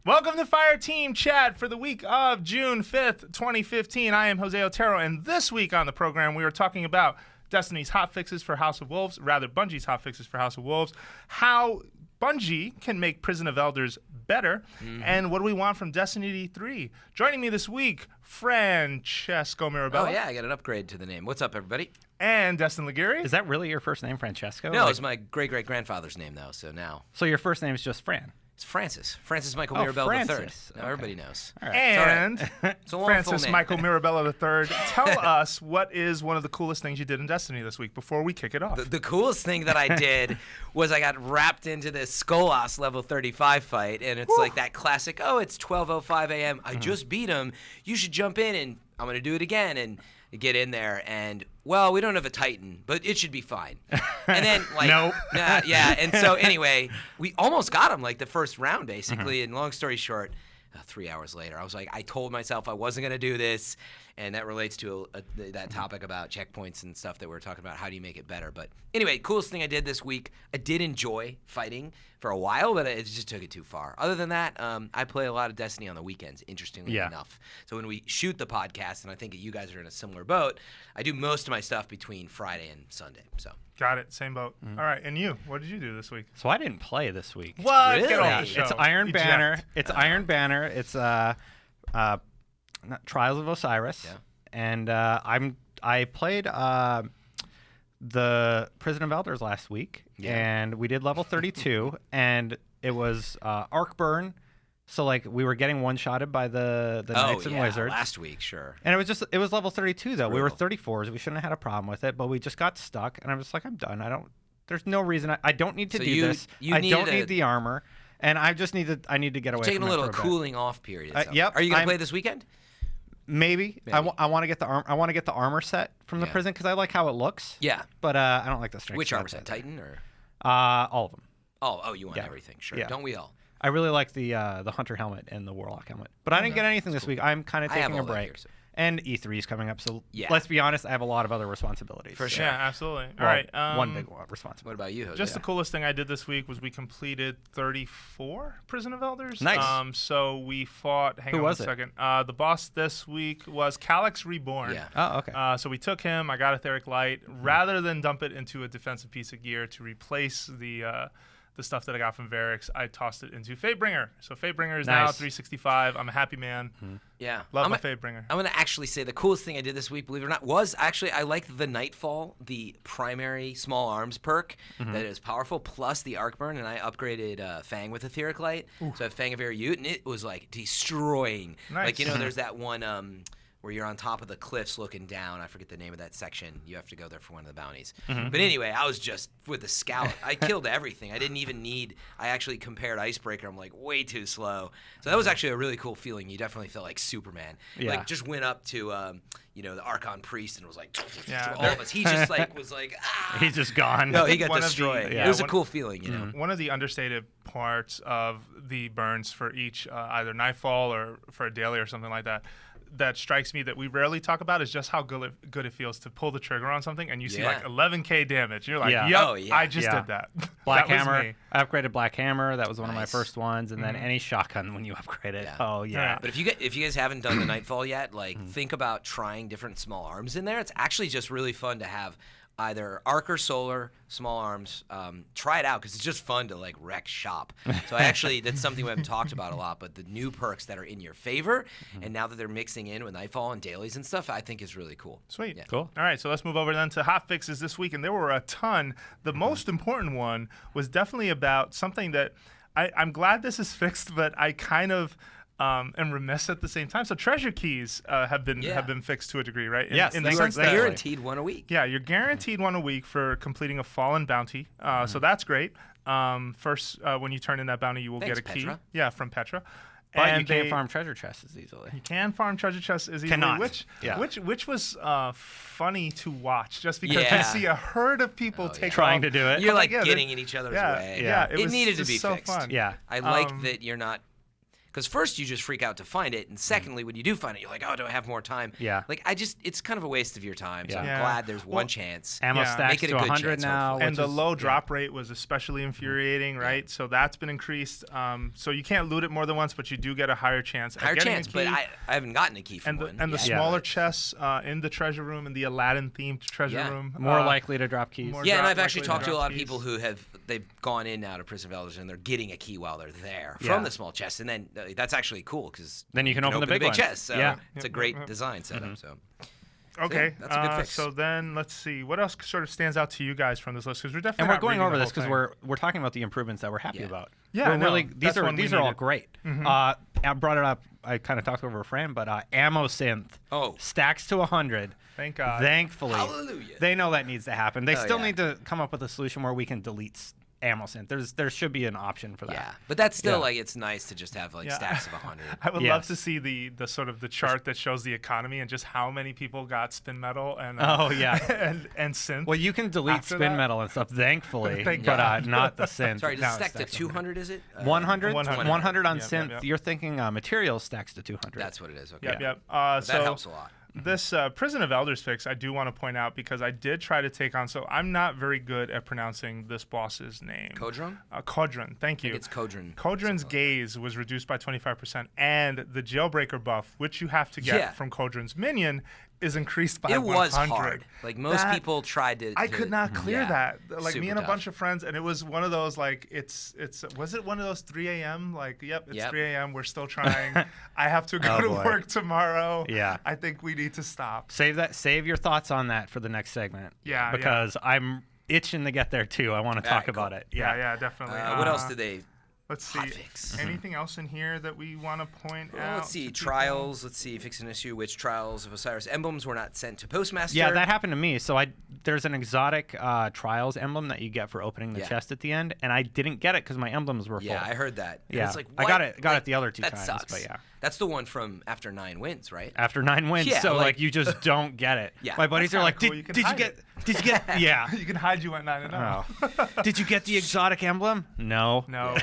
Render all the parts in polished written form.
Welcome to Fireteam Chat for the week of June 5th, 2015. I am Jose Otero, and this week on the program, we are talking about Destiny's hotfixes for House of Wolves, rather Bungie's hotfixes for House of Wolves, how Bungie can make Prison of Elders better, and what do we want from Destiny 3. Joining me this week, Francesco Mirabella. Oh, yeah, I got an upgrade to the name. What's up, everybody? And Destin Legarie. Is that really your first name, Francesco? No, it's my great-great-grandfather's name, though, so now. So your first name is just Fran? It's Francis. Francis Michael Mirabella Francis. III. Now everybody knows. All right. And It's a long Francis full name. Michael Mirabella III, tell us what is one of the coolest things you did in Destiny this week before we kick it off. The coolest thing that I did was I got wrapped into this Skolas level 35 fight, and it's like that classic, oh, it's 12:05 a.m. I just beat him. You should jump in, and I'm going to do it again. And get in there, and, well, we don't have a Titan, but it should be fine. And then, like, Nope. Yeah, and so anyway, we almost got him, like, the first round, basically, and long story short, 3 hours later, I was like, I told myself I wasn't going to do this, and that relates to that topic about checkpoints and stuff that we were talking about, how do you make it better. But anyway, coolest thing I did this week, I did enjoy fighting for a while, but it just took it too far. Other than that, I play a lot of Destiny on the weekends, interestingly enough. So when we shoot the podcast, and I think you guys are in a similar boat, I do most of my stuff between Friday and Sunday. So Got it. Same boat. All right. And you? What did you do this week? So I didn't play this week. What? Really? Get off Yeah, the show. It's Iron Eject. Banner. It's Iron Banner. It's Trials of Osiris. Yeah. And I played the Prison of Elders last week, and we did level 32, and it was arc burn. So like we were getting one-shotted by the Knights and Wizards. Last week, sure. And it was level 32 though. We were brutal. 34s. We shouldn't have had a problem with it, but we just got stuck. And I was like, I'm done. There's no reason. I don't need to So do this. you I don't needed need the armor, and I need to get away. Taking from a it little for bit. cooling off period. Yep, Are you gonna I'm- play this weekend? Maybe. I want to get the I want to get the armor set from the Yeah. prison because I like how it looks. Yeah. But I don't like the strength. Which armor stats set? out there. Titan or? All of them. Oh, you want Yeah. everything? Sure. Yeah. Don't we all? I really like the Hunter helmet and the Warlock helmet. But I didn't get anything this week. I'm kind of I have taking a all that break. here, so- And E3 is coming up, so Yeah. let's be honest, I have a lot of other responsibilities. For so- sure. Yeah, absolutely. Well, All right. one big responsibility. What about you, Jose? Just the coolest thing I did this week was we completed 34 Prison of Elders. Nice. So we fought. Hang Who on was one it? second. The boss this week was Calyx Reborn. Yeah. Oh, okay. So we took him. I got Etheric Light. Rather than dump it into a defensive piece of gear to replace the stuff that I got from Varix, I tossed it into Fatebringer. So Fatebringer is now Nice. 365. I'm a happy man. Yeah. Love I'm my a- Fatebringer. I'm going to actually say the coolest thing I did this week, believe it or not, was actually I liked the Nightfall, the primary small arms perk that is powerful, plus the Arc Burn, and I upgraded Fang with Etheric Light. So I have Fang of Air Ute, and it was like destroying. Nice. Like, there's that one where you're on top of the cliffs looking down. I forget the name of that section. You have to go there for one of the bounties. But anyway, I was just with the scout. I killed everything. I didn't even need. I actually compared Icebreaker. I'm like way too slow. So that was actually a really cool feeling. You definitely felt like Superman. Yeah. Like just went up to the Archon Priest and was like Yeah. all of us. He just was like ah. He's just gone. No, he got One of the- destroyed. yeah, It was a one- cool feeling, you know. One of the understated parts of the burns for each either Nightfall or for a daily or something like that strikes me that we rarely talk about is just how good it feels to pull the trigger on something and you see like Yeah. 11k damage. You're like, Yeah. yep, Oh, yeah. I just Yeah. did that. Black That was Hammer. me. I upgraded Black Hammer. That was one of my Nice. first ones. And then any shotgun when you upgrade it. Yeah. Oh, yeah. But if you guys haven't done the Nightfall yet, like think about trying different small arms in there. It's actually just really fun to have either arc or solar small arms. Try it out because it's just fun to like wreck shop. So that's something we haven't talked about a lot. But the new perks that are in your favor, and now that they're mixing in with Nightfall and dailies and stuff, I think is really cool. Sweet. Yeah. Cool. All right, so let's move over then to hotfixes this week, and there were a ton. The most important one was definitely about something that I'm glad this is fixed, but I kind of am remiss at the same time. So treasure keys have been fixed to a degree, right? Yes, in they the were sense that Guaranteed one a week. yeah, you're guaranteed one a week for completing a fallen bounty. So that's great. First, when you turn in that bounty, you will Thanks, get a key. Petra. Yeah, from Petra. But And you can't they- farm treasure chests as easily. You can farm treasure chests as easily, Cannot. which was funny to watch, just because Yeah. you see a herd of people take Trying off. to do it. You're like Yeah, getting in each other's yeah, way. yeah, It was needed to just be so fixed. fun. Yeah. I like that you're not. Because first you just freak out to find it, and secondly, when you do find it, you're like, oh, do I have more time? Yeah. Like it's kind of a waste of your time. So I'm Yeah. glad there's one chance. Ammo Yeah. stacks Make it to a good 100 chance, now. hopefully. And the which is- low drop rate was especially infuriating, right? So that's been increased. So you can't loot it more than once, but you do get a higher chance. at Higher getting chance, a but key. I haven't gotten a key from and the, one. and the yet. smaller But- chests in the treasure room, in the Aladdin-themed treasure Yeah. room. More likely to drop keys. more Yeah, and drop- I've actually likely to talked to a drop lot of keys. people who they've gone in now to Prison of Elders and they're getting a key while they're there Yeah. from the small chest, and then that's actually cool because Then you can open the big one. chest. So Yeah. it's a great design setup. So Okay, that's a good fix. So then let's see what else sort of stands out to you guys from this list, because we're definitely And we're not going reading over the this whole because thing. we're talking about the improvements that we're happy Yeah. about. Yeah, we're no, really that's one we these are all needed. great. I brought it up. I kind of talked over Fran, but ammo synth stacks to 100. Thank God. Thankfully, Hallelujah. they know that needs to happen. They Oh, still yeah. need to come up with a solution where we can delete ammo synth. There should be an option for that. yeah, but that's still Yeah. like it's nice to just have like Yeah. stacks of 100. I would Yes. love to see the sort of the chart that shows the economy and just how many people got spin metal and Oh, yeah. and synth. Well, you can delete After spin that? metal and stuff, thankfully, Thank but God. not the synth. Sorry, does Now it stack it to stacks 200? Is it 100? 100. 100 on Yep, synth. yep. You're thinking materials stacks to 200. That's what it is. Okay, Yep, Yeah. yep. that So helps a lot. this Prison of Elders fix, I do want to point out because I did try to take on. So I'm not very good at pronouncing this boss's name. Kodron? Kodron. Thank you. It's Kodron. Kodron's gaze was reduced by 25%, and the jailbreaker buff, which you have to get Yeah. from Kodron's minion, is increased by It 100. was hard. Like most That- people tried to. I could not clear yeah, that. Like me super and a tough. bunch of friends, and it was one of those like it's was it one of those 3 a.m. like yep it's Yep. 3 a.m. We're still trying. I have to go Oh, to boy. work tomorrow. Yeah. I think we need to stop. Save your thoughts on that for the next segment. Yeah, because I'm itching to get there too. I want to talk Alright, about cool. it. Yeah, definitely. What else did they? Let's see. Hotfix. Anything else in here that we want to point Well, out? let's see. to people? Trials. Let's see. Fix an issue. Which trials of Osiris emblems were not sent to Postmaster? Yeah, that happened to me. So there's an exotic trials emblem that you get for opening the Yeah. chest at the end, and I didn't get it because my emblems were full. Yeah, I heard that. And Yeah. it's like, I got what? it- got it Like, the other two that times, sucks. but yeah. That's the one from after 9 wins, right? After 9 wins, Yeah, so like- you just don't get it. Yeah. My buddies That's are like, kinda cool. You did can you hide get? it." Did you get? Yeah. You can hide you at 9 and 0. Oh. Did you get the exotic emblem? No. No.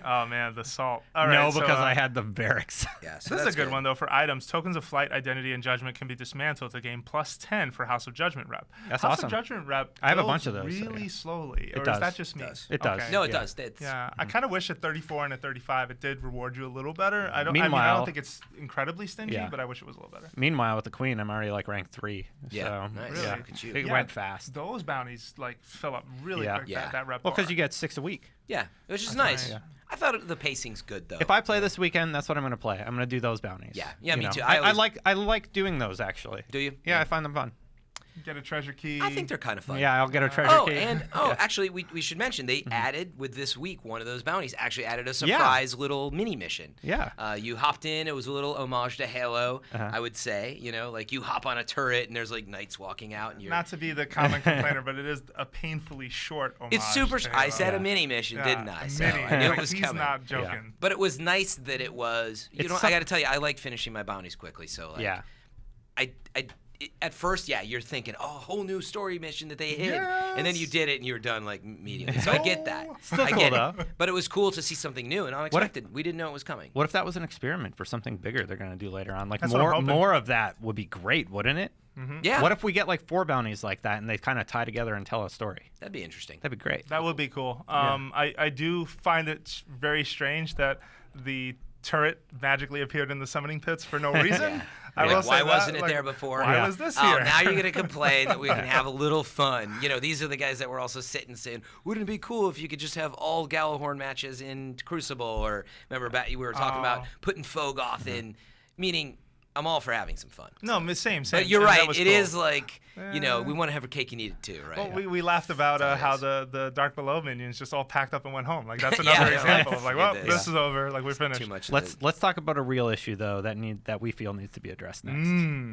Oh man, the salt. All right. No, so, because I had the barracks. Yeah. So This is that's a good one though. For items, tokens of flight, identity, and judgment can be dismantled to gain +10 for House of Judgment rep. That's House awesome. of Judgment rep. I have a builds bunch of those, so Really yeah. slowly, or does. is that just me? Does. It does. Okay. No, it Yeah. does. It's, Yeah, I kind of wish at 34 and at 35 it did reward you a little better. I don't. I Meanwhile- don't think it's incredibly stingy, Yeah. but I wish it was a little better. Meanwhile, with the queen, I'm already like rank 3. Yeah, So, nice. Really? yeah. Look at you. It Yeah, went fast. Those bounties like fill up really Yeah. quick. Yeah. That rep. Well, because bar. you get 6 a week. Yeah, which is nice. Yeah. I thought the pacing's good though. If I play this weekend, that's what I'm going to play. I'm going to do those bounties. Yeah. Yeah, You me know. too. I always- like doing those actually. Do you? Yeah, I find them fun. get a treasure key. I think they're kind of fun. Yeah, I'll get a treasure Oh, key. and Yeah. actually, we should mention they added with this week one of those bounties. Actually, added a surprise little mini mission. Yeah. You hopped in. It was a little homage to Halo, Uh-huh. I would say. You know, like you hop on a turret and there's like knights walking out, and you're. Not to be the common complainer, but it is a painfully short homage. It's super. to I said Halo. a mini mission, Yeah, didn't I? a So mini. I knew it Like, was he's coming. not joking. But it was nice that it was. You It's know, some- I got to tell you, I like finishing my bounties quickly. So like, Yeah. at first, yeah, you're thinking, oh, a whole new story mission that they hid, and then you Yes. did it and you were done like immediately. So I get that. Still I cool, get though. it. But it was cool to see something new and unexpected. We didn't know it was coming. What if that was an experiment for something bigger they're going to do later on? Like That's what I'm hoping. more of that would be great, wouldn't it? Yeah, What if we get like 4 bounties like that and they kind of tie together and tell a story? that'd be interesting. That'd be great. That would be cool. I do find it very strange that the turret magically appeared in the summoning pits for no reason. I You're will like, say why that, wasn't it like, there before? Why Yeah. was this Oh, here? now you're gonna complain that we can have a little fun. You know, these are the guys that were also sitting saying, "Wouldn't it be cool if you could just have all Gallahorn matches in Crucible?" Or remember, we were talking about putting Fogoth in, meaning I'm all for having some fun. No, same. But you're and that right. was It cool. is like, you know, we want to have a cake and eat it too, right? Well, we laughed about That's how how it is. the Dark Below minions just all packed up and went home. Like that's Yeah, another yeah, example right. of like, It well, is. this is over. Like we're finished. Too much. Let's talk about a real issue though that we feel needs to be addressed next.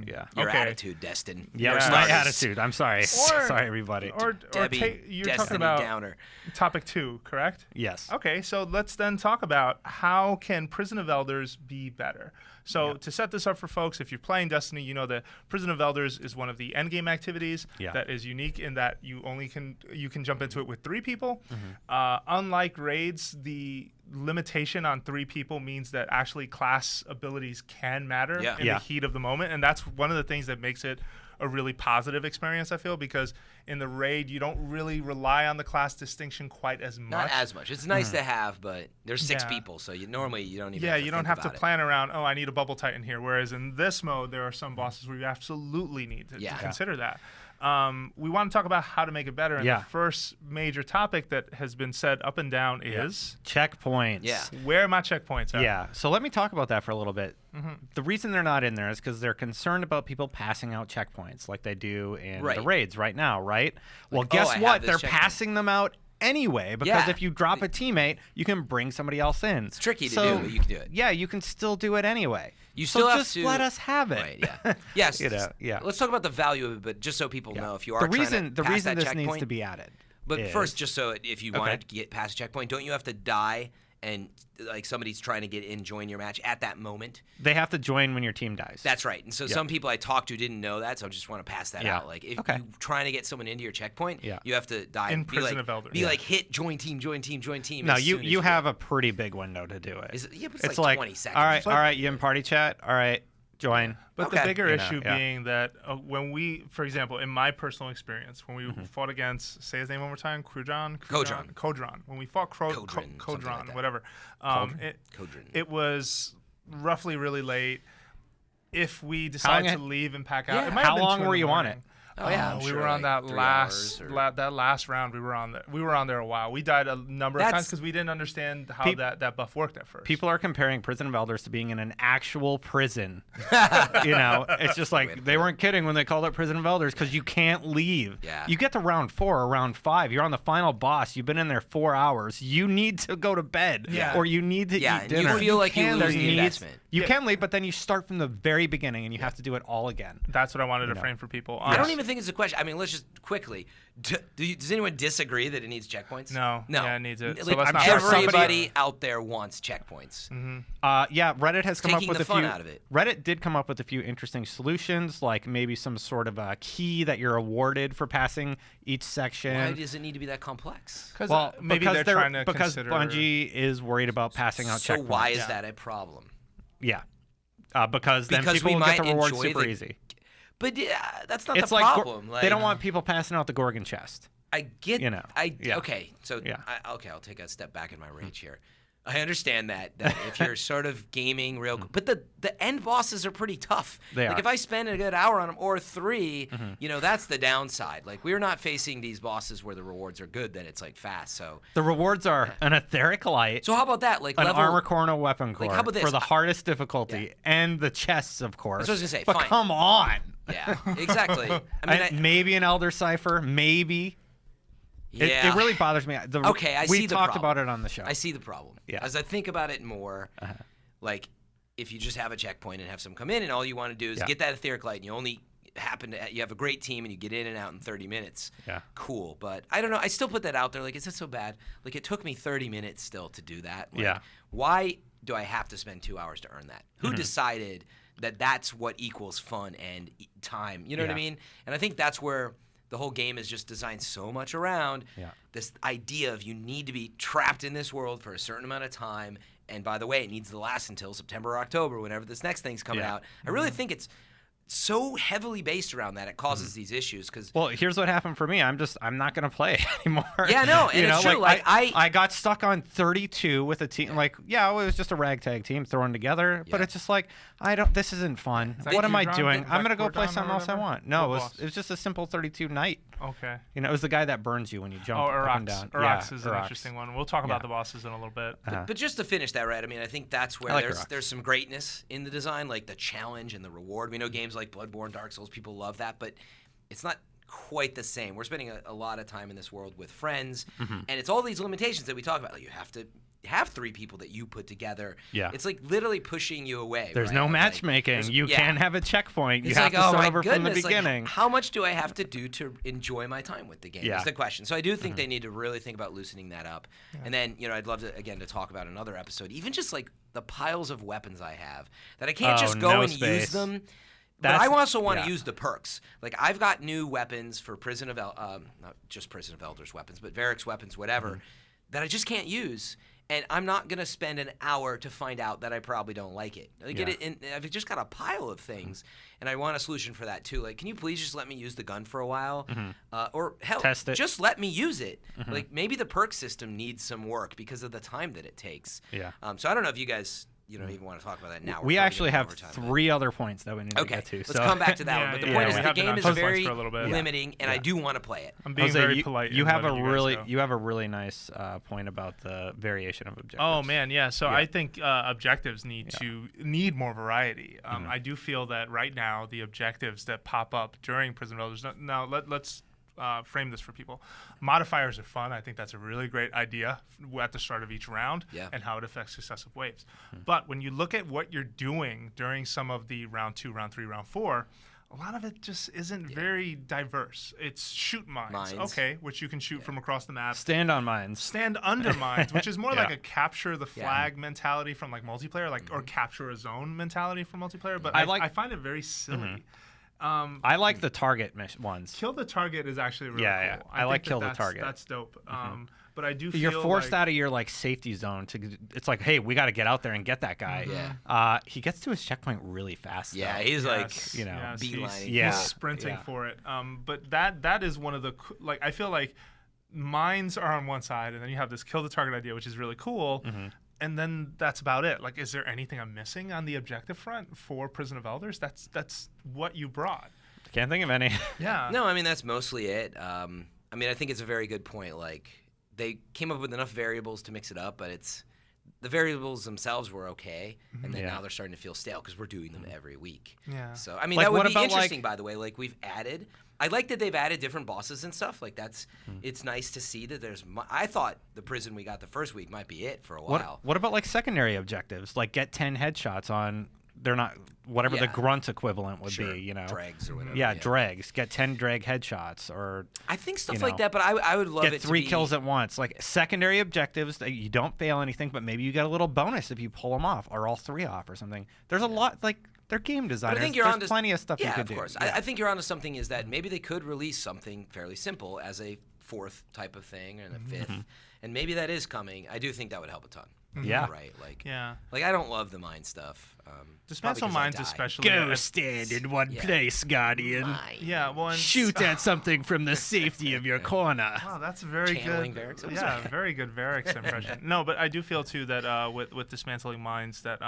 Yeah. Your okay. attitude, Destin. Yeah, Yeah. my Starters. attitude. I'm sorry. sorry, everybody. Or Debbie, you're Destiny talking about Downer. topic 2, correct? Yes. Okay, so let's then talk about how can Prison of Elders be better. So to set this up for folks, if you're playing Destiny, you know that Prison of Elders is one of the endgame activities Yeah. that is unique in that you can jump into it with 3 people. Unlike raids, the limitation on 3 people means that actually class abilities can matter in the heat of the moment, and that's one of the things that makes it a really positive experience, I feel, because in the raid you don't really rely on the class distinction quite as much. Not as much. It's nice to have, but there's 6 people, so normally you don't even you don't have to about it. plan around, I need a bubble titan here, whereas in this mode there are some bosses where you absolutely need to consider that. We want to talk about how to make it better, and the first major topic that has been said up and down is checkpoints. Yeah. Where are my checkpoints at? Yeah. So let me talk about that for a little bit. The reason they're not in there is because they're concerned about people passing out checkpoints like they do in the raids right now, right? Well, guess what? They're passing them out anyway, because if you drop a teammate, you can bring somebody else in. It's tricky to do, but you can do it. Yeah, you can still do it anyway. You still have just to let us have it. Right, yeah. Yes. Yeah. Let's talk about the value of it, but just so people know, if you are the trying to pass that this checkpoint, needs to be added. But first, just so if you wanted to get past a checkpoint, don't you have to die and like somebody's trying to get in, join your match at that moment? They have to join when your team dies. That's right. And so some people I talked to didn't know that, so I just want to pass that out. Like if you're trying to get someone into your checkpoint, you have to die. In Prison of Elders. Be like hit, join team, join team, join team. No, you have a pretty big window to do it. But it's like 20 seconds. All right, you in party chat? All right, join. But the bigger issue being that when we, for example, in my personal experience, when we fought against, say his name one more time, Kodron. When we fought Kodron, like whatever, it was roughly really late. If we decide to leave and pack out, it might have been how long 2 in were the you on morning. it? Oh yeah, we were on that last round. We were on there a while. We died a number of times because we didn't understand how that buff worked at first. People are comparing Prison of Elders to being in an actual prison. It's just like they weren't kidding when they called it Prison of Elders, because you can't leave. Yeah. You get to round 4 or round 5. You're on the final boss. You've been in there 4 hours. You need to go to bed, or you need to eat dinner. You feel like you lose the investment. You can leave, but then you start from the very beginning, and you have to do it all again. That's what I wanted to frame for people. I don't even think it's a question. I mean, let's just quickly. Does anyone disagree that it needs checkpoints? No. Yeah, it needs it. So Like, everybody out there wants checkpoints. Reddit has come up with the fun out of it. Reddit did come up with a few interesting solutions, like maybe some sort of a key that you're awarded for passing each section. Why does it need to be that complex? Well, maybe they're trying to consider. Bungie is worried about passing out checkpoints. So why is that a problem? Yeah. Because then people will get the reward super easy. But that's not it's the like problem. They don't want people passing out the Gorgon chest. I get. Okay. So Yeah. I'll take a step back in my rage here. I understand that if you're sort of gaming but the end bosses are pretty tough. They are. If I spend a good hour on them or 3, that's the downside. Like, we're not facing these bosses where the rewards are good, that it's like fast. So the rewards are an etheric light. So how about that? Like an armor core and a weapon core how about this? for the hardest difficulty, and the chests, of course. That's what I was gonna say. But fine. come on. Yeah, exactly. I mean, maybe an Elder Cipher, maybe. Yeah. It really bothers me. I see the problem. We talked about it on the show. I see the problem. Yeah. As I think about it more, like, if you just have a checkpoint and have some come in and all you want to do is get that etheric light and you only you have a great team and you get in and out in 30 minutes. Yeah. Cool. But I don't know. I still put that out there. Like, is it so bad? Like, it took me 30 minutes still to do that. Like, why do I have to spend 2 hours to earn that? Who decided that that's what equals fun and time? You know what I mean? And I think that's where the whole game is just designed so much around this idea of you need to be trapped in this world for a certain amount of time. And by the way, it needs to last until September or October, whenever this next thing's coming out. I really think it's so heavily based around that it causes these issues. Well, here's what happened for me. I'm not gonna play anymore. Yeah, no, and it's true. Like I got stuck on 32 with a team. Like, it was just a ragtag team thrown together. But it's just like, this isn't fun. What am I doing? I'm gonna go play something else I want. No, it was just a simple 32 knight. Okay. It was the guy that burns you when you jump up and down. Urax is an interesting one. We'll talk about the bosses in a little bit. But just to finish that, right? I mean, I think that's where there's some greatness in the design, like the challenge and the reward. We know games like Bloodborne, Dark Souls, people love that, but it's not quite the same. We're spending a lot of time in this world with friends, and it's all these limitations that we talk about. Like, you have to have 3 people that you put together. Yeah. It's like literally pushing you away. There's no matchmaking. You can't have a checkpoint. You have to start over from the beginning. Like, how much do I have to do to enjoy my time with the game? Is the question. So I do think they need to really think about loosening that up. And then, I'd love to, again, to talk about another episode, even just like the piles of weapons I have that I can't just go and use them. But I also want to use the perks. Like, I've got new weapons for not just Prison of Elders weapons, but Varric's weapons, whatever, that I just can't use. And I'm not going to spend an hour to find out that I probably don't like it. I've just got a pile of things, and I want a solution for that too. Like, can you please just let me use the gun for a while? Or hell, test it. Just let me use it. Like, maybe the perk system needs some work because of the time that it takes. Yeah. So I don't know if you guys even want to talk about that now. We actually have 3 other points that we need to get to. Let's come back to that one. But the point is the game is very limiting, and I do want to play it. I'm being very polite. You have a really nice point about the variation of objectives. Oh man, yeah. So I think objectives need more variety. I do feel that right now the objectives that pop up during Prison of Elders. Now let's frame this for people. Modifiers are fun. I think that's a really great idea at the start of each round and how it affects successive waves. But when you look at what you're doing during some of the round 2, round 3, round 4, a lot of it just isn't very diverse. It's shoot mines, okay, which you can shoot from across the map. Stand on mines. Stand under mines, which is more like a capture the flag mentality from like multiplayer, or capture a zone mentality from multiplayer. But I find it very silly. I like the target ones. Kill the target is actually really cool. I like kill the target. That's dope. But I do feel you're forced out of your safety zone it's like, hey, we got to get out there and get that guy. He gets to his checkpoint really fast. Yeah, he's beelining. He's sprinting for it. But that is one of the I feel like mines are on one side, and then you have this kill the target idea, which is really cool. And then that's about it. Like, is there anything I'm missing on the objective front for Prison of Elders? That's what you brought. Can't think of any. Yeah. No, I mean, that's mostly it. I think it's a very good point. Like, they came up with enough variables to mix it up, but the variables themselves were okay, and then now they're starting to feel stale because we're doing them every week. Yeah. So, I mean, that would be interesting, by the way. Like, we've added... I like that they've added different bosses and stuff. Like, it's nice to see that there's... I thought the prison we got the first week might be it for a while. What about, secondary objectives? Like, get 10 headshots on... They're not... Whatever the grunt equivalent would be, Dregs or whatever. Yeah, dregs. Get 10 drag headshots, or... I think stuff like that, but I would love it to get 3 kills at once. Like, secondary objectives, that you don't fail anything, but maybe you get a little bonus if you pull them off, or all 3 off or something. There's a lot... They're game designers. I think you're There's plenty of stuff you could do. Yeah, of course. I think you're onto something is that maybe they could release something fairly simple as a 4th type of thing and a 5th. And maybe that is coming. I do think that would help a ton. Yeah. Right. I don't love the mine stuff. Dismantle mines especially. Go stand in one place, Guardian. Yeah, well, shoot at something from the safety of your corner. Wow, that's very good. Very good Varric's impression. No, but I do feel too that with dismantling mines that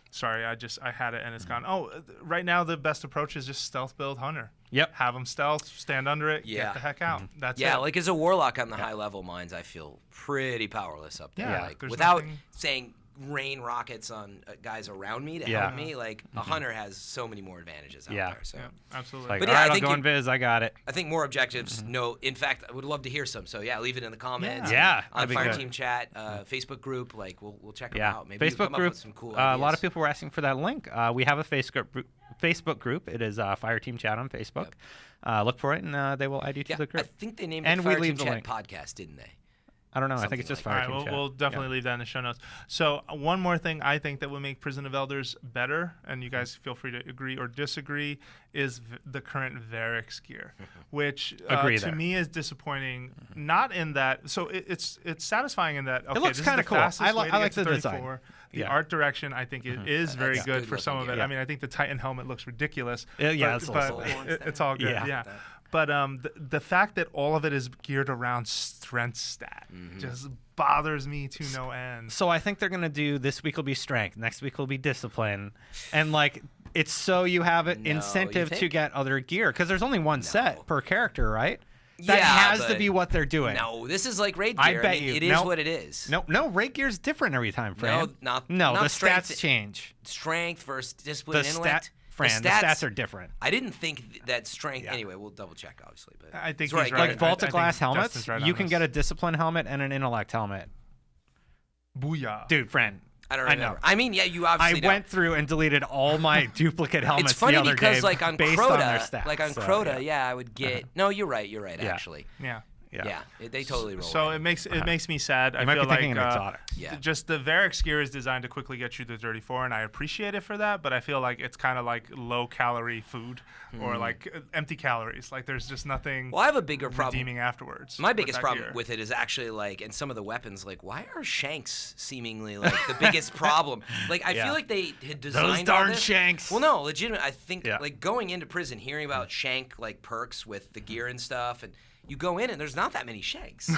sorry, I had it and it's gone. Oh, right now the best approach is just stealth build Hunter. Yep. Have them stealth, stand under it, get the heck out. That's it. Yeah, like as a warlock on the high level mines, I feel pretty powerless up there. Yeah, like without saying rain rockets on guys around me to help me, like a Hunter has so many more advantages out there. So absolutely. Like, but I think I'll go in Viz. I got it. I think more objectives. No, in fact, I would love to hear some. So leave it in the comments. On Fireteam chat, Facebook group. Like we'll check them out. Maybe Facebook come group. Up with some cool ideas. A lot of people were asking for that link. We have a Facebook group. It is Fireteam chat on Facebook. Look for it, and they will add you to the group. I think they named it Fireteam Chat Podcast, didn't they? I don't know. I think it's just Fireteam Chat. We'll definitely leave that in the show notes. So one more thing I think that will make Prison of Elders better, and you guys feel free to agree or disagree, is the current Varric's gear, which to me is disappointing. Not in that. So it's satisfying in that. Okay, it looks kind of cool. I like the design. The art direction, I think, is very good for some of it. I mean, I think the Titan helmet looks ridiculous. But it's all good. Yeah. But the fact that all of it is geared around strength stat just bothers me to no end. So I think they're going to do this week will be strength, next week will be discipline. And it's so you have an incentive to get other gear. Because there's only one set per character, right? That has to be what they're doing. No, this is like raid gear. I bet you. It is what it is. No, raid gear's different every time, Fran. No, the stats change. Strength versus discipline and intellect. Fran, the stats are different. I didn't think that strength. Anyway, we'll double check, obviously. But I think right. Like Vault Glass helmets, you can get a discipline helmet and an intellect helmet. Booyah. Dude, Fran. I don't remember. I mean, you obviously I went through and deleted all my duplicate helmets the other day. It's funny because on based Crota, on their stats. I would get... No, you're right, actually. Yeah. Yeah, they totally roll. So it makes me sad. I might feel be thinking like an exotic. just the Varix gear is designed to quickly get you to 34, and I appreciate it for that. But I feel like it's kind of like low calorie food or like empty calories. Like there's just nothing. Well, I have a bigger problem redeeming afterwards. My biggest problem gear. with it is actually like, and some of the weapons, like why are shanks seemingly like the biggest problem? Like I feel like they had designed those darn all this. shanks. Well, no, legitimate. I think like going into prison, hearing about shank like perks with the gear and stuff, and you go in and there's not that many shanks.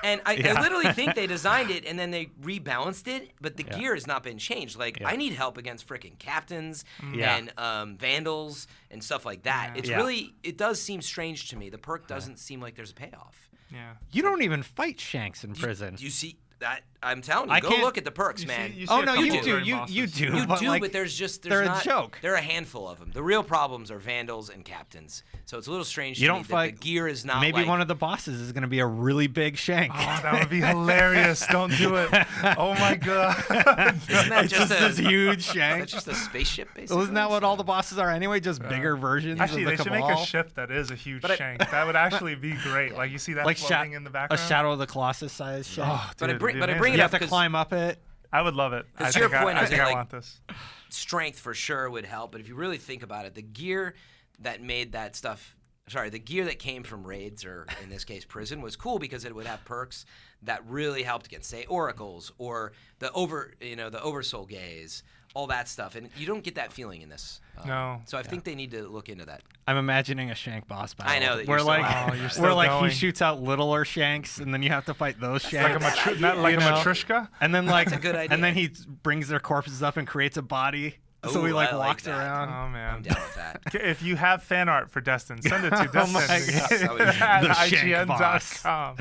And I literally think they designed it and then they rebalanced it, but the gear has not been changed. Like I need help against freaking captains and vandals and stuff like that. It's really, it does seem strange to me. The perk doesn't seem like there's a payoff. Yeah. You don't even fight shanks in prison. Do you see that? I'm telling you, go look at the perks, man. You oh no, you couple do. of You bosses. do. You but do, like, but there's they're not, a joke. There are a handful of them. The real problems are vandals and captains. So it's a little strange You to don't me fight. that the gear is not Maybe like, one of the bosses is going to be a really big shank. Oh, that would be hilarious. Don't do it. Oh my god. Isn't that It's just this huge is shank. that just a spaceship, basically? Well, isn't that what all the bosses are anyway? Just bigger versions Actually, of the they should Cabal? make a ship that is a huge shank. That would actually be great. Like you see that like floating in the a background. Shadow of the Colossus size shank. Oh, But I dude, bring it'd be it amazing. You up have to because climb up it. I would love it. to your point, I think I like, want this. strength for sure would help. But if you really think about it, the gear that made that stuff, the gear that came from raids, or in this case prison, was cool because it would have perks that really helped against, say, oracles or the oversoul gaze, all that stuff. And you don't get that feeling in this. No. So I think they need to look into that. I'm imagining a shank boss battle. I know that where you're like still- Oh, you're still where like going. he shoots out littler shanks, and then you have to fight those shanks. Not like a You know? matryoshka. And then like, That's a good idea. and then he brings their corpses up and creates a body. So he Ooh, like I like walks that. around. Oh I'm man. down with that. If you have fan art for Destin, send it to Oh my Destin God. at The shank boss. IGN.com.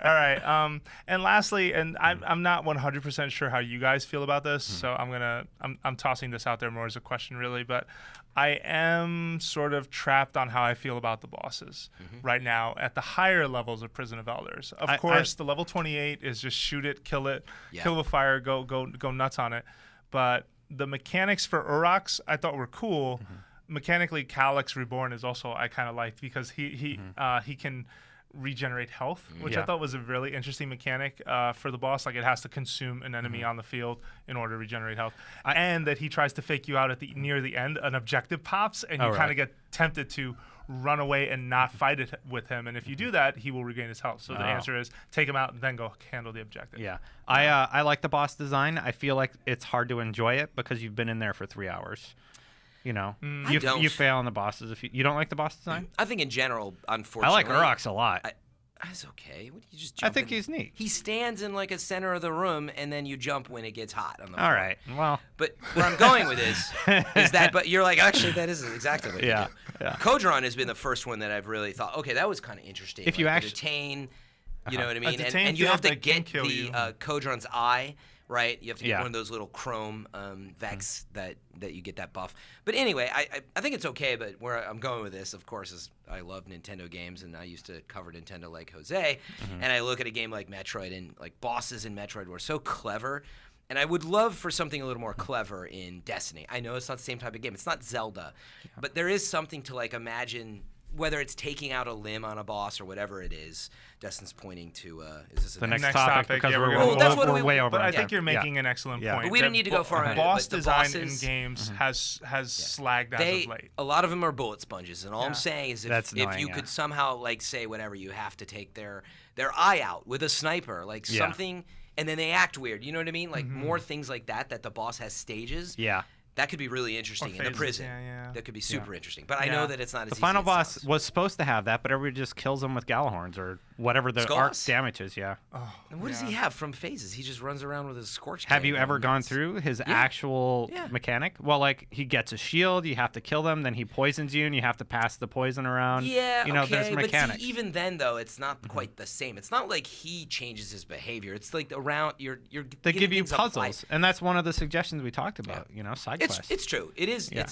All right. And lastly, and I'm not 100% sure how you guys feel about this, so I'm tossing this out there more as a question, really, but I am sort of trapped on how I feel about the bosses right now at the higher levels of Prison of Elders. Of course, the level 28 is just shoot it, kill it, kill with fire, go nuts on it, but the mechanics for Urox I thought were cool. Mechanically, Calyx Reborn is also I kind of liked because he can regenerate health, which I thought was a really interesting mechanic for the boss. Like it has to consume an enemy on the field in order to regenerate health, and that he tries to fake you out at near the end. An objective pops, and you kind of get tempted to run away and not fight it with him. And if you do that, he will regain his health. So the answer is take him out and then go handle the objective. Yeah, I like the boss design. I feel like it's hard to enjoy it because you've been in there for 3 hours. You know, you fail on the bosses if you don't like the boss design. I think in general, I unfortunately, like Urox a lot. That's okay. What do you just I jump think in? he's neat. He stands in like a center of the room, and then you jump when it gets hot on the floor. All right. Well, But where I'm going with this is that, but you're like, actually, that isn't exactly what you do. yeah. Kodron has been the first one that I've really thought, okay, that was kind of interesting. If you like, actually- the detain, you know what I mean? detain And you have field to that can get kill you. the Kodron's eye, right? You have to get Yeah. one of those little chrome Vex that you get that buff. But anyway, I think it's okay, but where I'm going with this, of course, is I love Nintendo games, and I used to cover Nintendo like Jose, and I look at a game like Metroid, and like bosses in Metroid were so clever. And I would love for something a little more clever in Destiny. I know it's not the same type of game. It's not Zelda. But there is something to like imagine, whether it's taking out a limb on a boss or whatever it is. Destin's pointing to, is this the a next Next topic topic, because yeah, we're, we're gonna- that's what we're we- way over. But I on think time. you're making an excellent Yeah. point. But we don't that need to go far into it, boss but the design bosses- in games has slagged as of late. A lot of them are bullet sponges, and all I'm Yeah. saying is That's if annoying, you yeah. could somehow like say whatever, you have to take their eye out with a sniper, like Yeah. something, and then they act weird. You know what I mean? Like more things like that the boss has stages. Yeah. That could be really interesting in the phases, prison. yeah. That could be super interesting. But I know Yeah. that it's not as The easy final as it boss sounds. was supposed to have that, but everybody just kills him with Galahorns or whatever the Skulls? arc damage is. Yeah. And what does he have from phases? He just runs around with his scorch. Have cannon you ever and gone it's- through his actual Yeah. mechanic? Well, like he gets a shield, you have to kill them, then he poisons you, and you have to pass the poison around. Yeah, you know, okay, there's mechanics. but see, even then though, it's not quite the same. It's not like he changes his behavior. It's like around you're. They getting give you things applied. puzzles, and that's one of the suggestions we talked about. You know, side quests. It's true. It is. Yeah.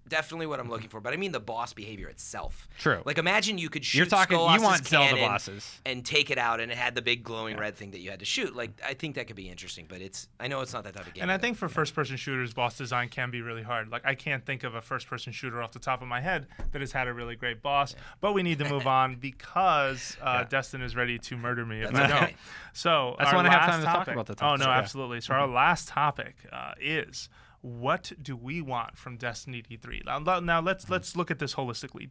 definitely what I'm looking for. But I mean the boss behavior itself. True. Like imagine you could shoot You're talking. You Skolas's want Zelda cannon bosses and take it out, and it had the big glowing red thing that you had to shoot. Like I think that could be interesting, but I know it's not that type of game. And I think for first-person shooters, boss design can be really hard. Like I can't think of a first-person shooter off the top of my head that has had a really great boss. But we need to move on because Destin is ready to murder me if I don't. So that's our when I have last time to talk about the topic. Oh no, absolutely. So our last topic is. What do we want from Destiny D3? Now let's look at this holistically.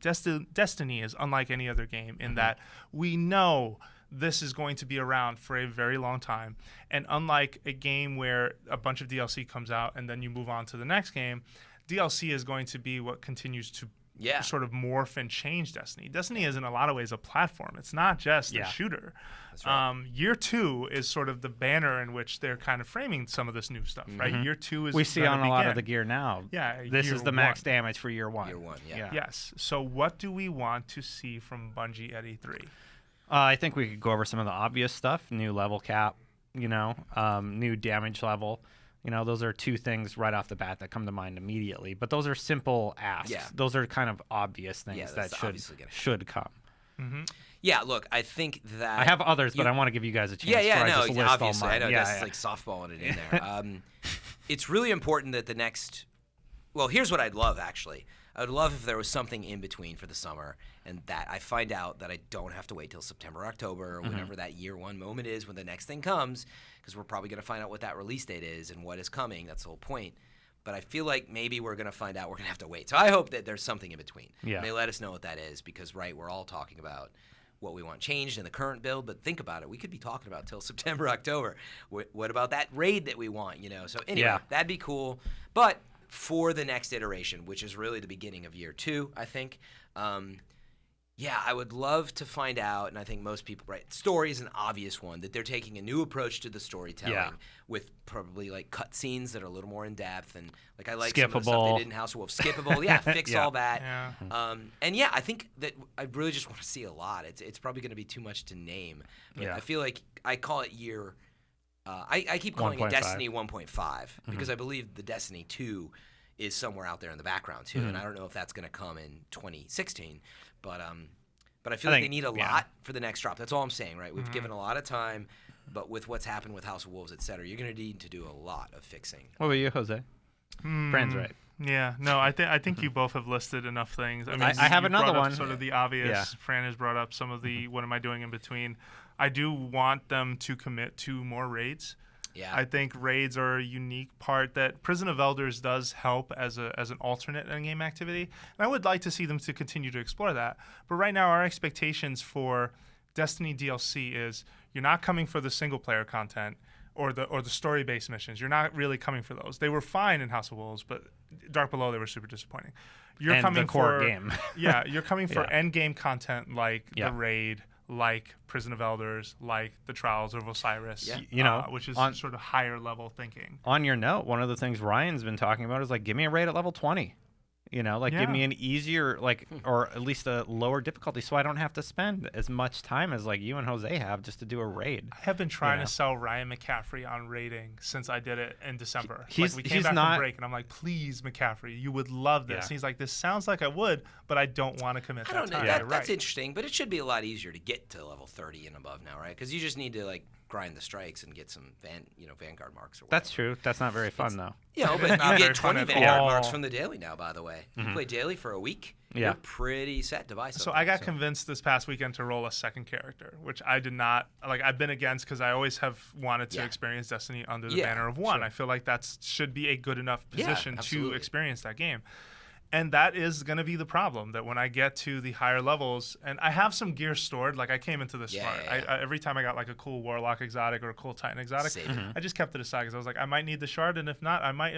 Destiny is unlike any other game in that we know this is going to be around for a very long time. And unlike a game where a bunch of DLC comes out and then you move on to the next game, DLC is going to be what continues to sort of morph and change Destiny. Destiny is in a lot of ways a platform. It's not just a shooter. That's right. Year 2 is sort of the banner in which they're kind of framing some of this new stuff, right? Year 2 is we see on a lot of the gear now. Yeah, this is the max damage for year 1. Year 1, yeah. Yes. So what do we want to see from Bungie at E3? I think we could go over some of the obvious stuff. New level cap, new damage level. Those are two things right off the bat that come to mind immediately. But those are simple asks. Yeah. Those are kind of obvious things that should come. Mm-hmm. Yeah, look, I think that... I have others, but I want to give you guys a chance. Obviously. I know that's like softballing it in there. It's really important that the next... Well, here's what I'd love, actually. I would love if there was something in between for the summer and that I find out that I don't have to wait till September, October, or whenever that year 1 moment is when the next thing comes, because we're probably going to find out what that release date is and what is coming. That's the whole point. But I feel like maybe we're going to find out we're going to have to wait. So I hope that there's something in between. Yeah. And they let us know what that is because, we're all talking about what we want changed in the current build, but think about it. We could be talking about till September, October. What about that raid that we want, So anyway, that'd be cool. But for the next iteration, which is really the beginning of year 2, I think, I would love to find out, and I think most people, story is an obvious one, that they're taking a new approach to the storytelling with probably like cutscenes that are a little more in depth, and like I like some of the stuff they did in House of Wolves, skippable, fix all that. Yeah. I think that I really just want to see a lot. It's probably going to be too much to name, but I feel like I call it year. I keep calling 1. it Destiny 1.5 because I believe the Destiny 2 is somewhere out there in the background too, and I don't know if that's going to come in 2016, but I feel like they need a lot for the next drop. That's all I'm saying, right? We've given a lot of time, but with what's happened with House of Wolves, et cetera, you're going to need to do a lot of fixing. What about you, Jose? Fran's right. Yeah, no, I think you both have listed enough things. I mean, I have another one. Sort of the obvious. Yeah. Fran has brought up some of the what am I doing in between. I do want them to commit to more raids. Yeah. I think raids are a unique part that Prison of Elders does help as an alternate in-game activity. And I would like to see them to continue to explore that. But right now, our expectations for Destiny DLC is you're not coming for the single-player content or the story-based missions. You're not really coming for those. They were fine in House of Wolves, but Dark Below, they were super disappointing. You're coming the core for game. You're coming for end-game content like the raid, like Prison of Elders, like the Trials of Osiris, which is sort of higher level thinking. On your note, one of the things Ryan's been talking about is like, give me a raid at level 20. Give me an easier, or at least a lower difficulty, so I don't have to spend as much time as like you and Jose have just to do a raid. I have been trying to sell Ryan McCaffrey on raiding since I did it in December. We came back from break, and I'm like, please, McCaffrey, you would love this. And he's like, this sounds like I would, but I don't want to commit that time. That's interesting, but it should be a lot easier to get to level 30 and above now, right? Because you just need to grind the strikes and get some Vanguard marks or whatever. That's true. That's not very fun though. But you get 20 Vanguard marks from the daily now, by the way. You play daily for a week, you're pretty set to buy something. So I got convinced this past weekend to roll a second character, which I did not, I've been against because I always have wanted to experience Destiny under the banner of one. Sure. I feel like that should be a good enough position to experience that game. And that is going to be the problem, that when I get to the higher levels, and I have some gear stored, I came into this smart. I every time I got a cool Warlock exotic or a cool Titan exotic, I just kept it aside because I was like, I might need the shard, and if not, I might,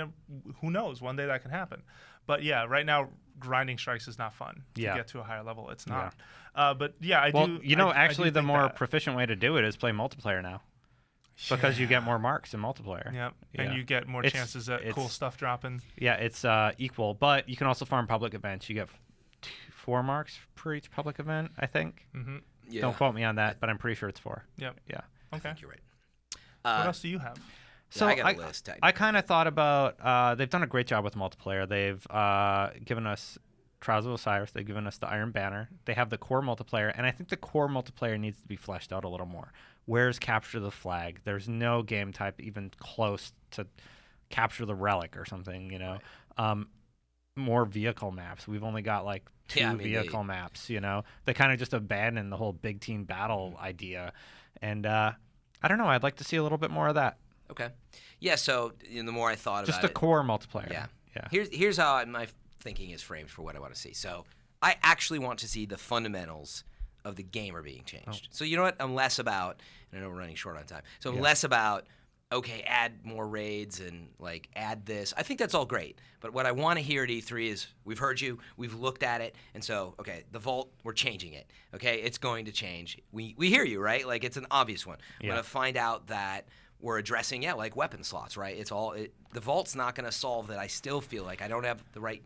who knows, one day that can happen. But right now, grinding strikes is not fun to get to a higher level. It's not. But I do. Well, actually, the more proficient way to do it is play multiplayer now. Because you get more marks in multiplayer. Yep. And you get more chances at cool stuff dropping. Yeah, it's equal. But you can also farm public events. You get 4 marks per each public event, I think. Mm-hmm. Yeah. Don't quote me on that, but I'm pretty sure it's 4. Yep. Yeah. Okay. I think you're right. What else do you have? So I got a list. I kind of thought about they've done a great job with multiplayer. They've given us Trials of Osiris. They've given us the Iron Banner. They have the core multiplayer, and I think the core multiplayer needs to be fleshed out a little more. Where's Capture the Flag? There's no game type even close to Capture the Relic or something, you know. Right. More vehicle maps. We've only got like 2 vehicle maps, you know. They kind of just abandoned the whole big team battle idea. And I don't know. I'd like to see a little bit more of that. Okay. Yeah, so the more I thought about it. Just the core multiplayer. Yeah. Here's how my thinking is framed for what I want to see. So I actually want to see the fundamentals of the game are being changed. So you know what? I'm less about, and I know we're running short on time, so I'm less about, okay, add more raids and like add this. I think that's all great. But what I want to hear at E3 is we've heard you, we've looked at it, and so, okay, the Vault, we're changing it. Okay, it's going to change. We hear you, right? Like it's an obvious one. I'm going to find out that we're addressing, like weapon slots, right? The Vault's not going to solve that. I still feel like I don't have the right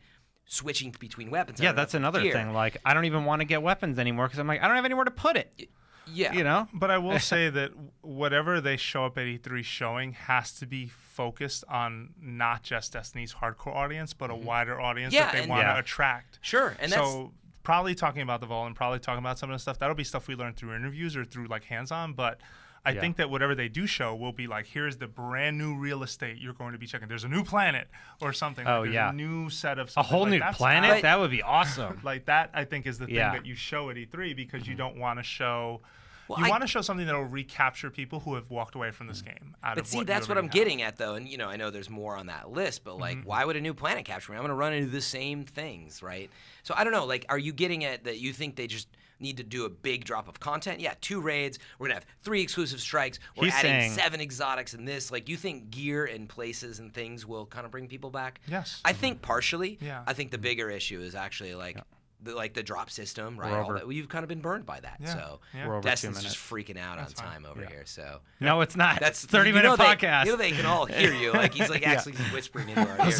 switching between weapons. Yeah, that's another thing. Like, I don't even want to get weapons anymore because I'm like, I don't have anywhere to put it. Yeah. You know? But I will say that whatever they show up at E3 showing has to be focused on not just Destiny's hardcore audience, but a wider audience that they want to attract. Sure. And so probably talking about the Vault and probably talking about some of the stuff, that'll be stuff we learn through interviews or through like hands-on, but I think that whatever they do show will be like, here's the brand new real estate you're going to be checking. There's a new planet or something. Oh, like, there's a new set of something. A whole new planet? That would be awesome. Like that, I think, is the thing that you show at E3 because you don't want to show... you want to show something that will recapture people who have walked away from this game. But see, that's what I'm getting at, though. And, you know, I know there's more on that list, but, like, why would a new planet capture me? I'm going to run into the same things, right? So, I don't know. Like, are you getting at that you think they just need to do a big drop of content? Yeah, 2 raids. We're going to have 3 exclusive strikes. We're adding 7 exotics in this. Like, you think gear and places and things will kind of bring people back? Yes. I think partially. Yeah. I think the bigger issue is actually, like... the drop system, right? All that. You've kind of been burned by that. So Destin's just freaking out on time over here. So no, it's not. That's 30-minute podcast. You know they can all hear you. Like he's like actually whispering into our ears.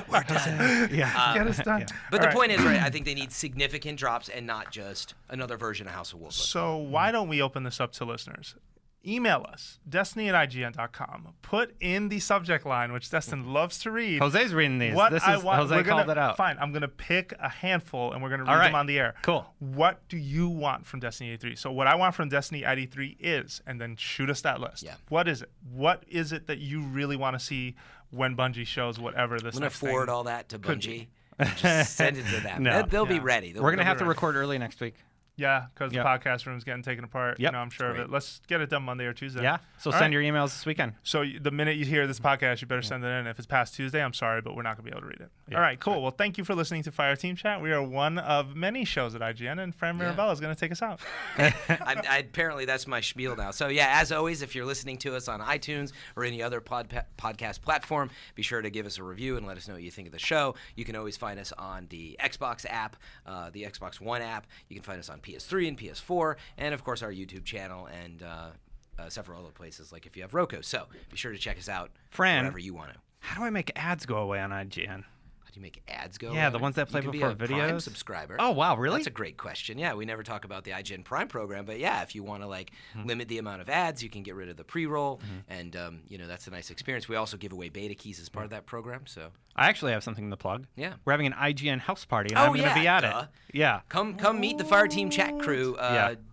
We're done. Get us done. But the point is, right? I think they need significant drops and not just another version of House of Wolves. So why don't we open this up to listeners? Email us, destiny@ign.com. Put in the subject line, which Destin loves to read. Jose's reading these. Jose called it out. Fine, I'm going to pick a handful, and we're going to read them on the air. Cool. What do you want from Destiny E3? So what I want from Destiny at E3 is, and then shoot us that list. Yeah. What is it? What is it that you really want to see when Bungie shows whatever this I'm going to forward all that to Bungie. Just send it to them. They'll be ready. We're going to have to record early next week. Yeah, because the podcast room's getting taken apart. Yep. You know, I'm sure of it. Let's get it done Monday or Tuesday. Yeah. So send your emails this weekend. So the minute you hear this podcast, you better send it in. If it's past Tuesday, I'm sorry, but we're not going to be able to read it. Yeah. All right, cool. Well, thank you for listening to Fireteam Chat. We are one of many shows at IGN, and Fran Mirabella is going to take us out. Apparently, that's my spiel now. So, yeah, as always, if you're listening to us on iTunes or any other podcast platform, be sure to give us a review and let us know what you think of the show. You can always find us on the Xbox app, the Xbox One app. You can find us on PS3 and PS4. And of course our YouTube channel and several other places like if you have Roku. So be sure to check us out wherever you want to. How do I make ads go away on IGN? How do you make ads go away? Yeah, the ones that play before videos. Prime subscriber. Oh wow, really? That's a great question. Yeah, we never talk about the IGN Prime program, but yeah, if you want to like limit the amount of ads, you can get rid of the pre-roll, and you know that's a nice experience. We also give away beta keys as part of that program. So I actually have something to plug. Yeah, we're having an IGN house party, and I'm going to be at it. Yeah, come meet the Fireteam chat crew.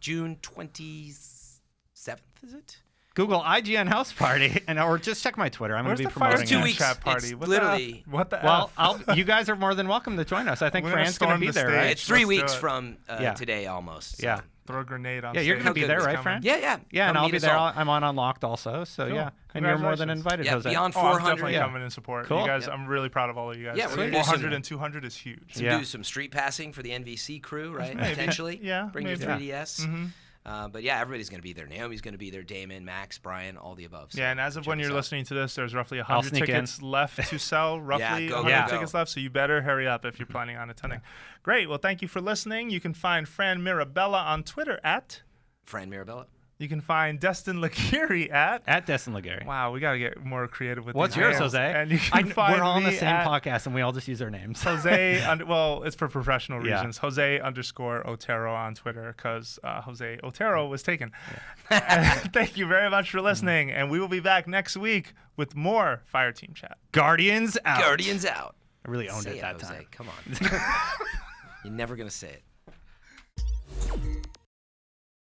June 27th, is it? Google IGN house party, or just check my Twitter. I'm going to be promoting it. 2 weeks. Chat party. It's literally. What the Well, you guys are more than welcome to join us. I think Fran's going to be there, right? It's 3 weeks from today almost. So. Yeah. Throw a grenade on. Yeah, you're going to be there, right, Fran? Yeah. Yeah, and I'll be there. I'm on Unlocked also, so cool. yeah. And you're more than invited, Jose. Beyond 400. 400. I'm definitely coming in support. Cool. You guys, I'm really proud of all of you guys. Yeah, we're going to 400 and 200 is huge. Do some street passing for the NVC crew, right? Potentially. Yeah. Bring your 3DS. But yeah, everybody's going to be there. Naomi's going to be there. Damon, Max, Brian, all the above. So yeah, and as of when you're listening to this, there's roughly 100 tickets left to sell. Roughly 100 tickets left, so you better hurry up if you're planning on attending. Great. Well, thank you for listening. You can find Fran Mirabella on Twitter at Fran Mirabella. You can find Destin Legarie at Destin Legarie. Wow, we got to get more creative with What's these yours, names. Jose? And you can find we're all on the me same at podcast, and we all just use our names. Jose, well, it's for professional reasons. Yeah. Jose_Otero on Twitter because Jose Otero was taken. Yeah. Thank you very much for listening, and we will be back next week with more Fireteam chat. Guardians out. Guardians out. I really owned Say it that Jose. time. Come on. You're never going to say it.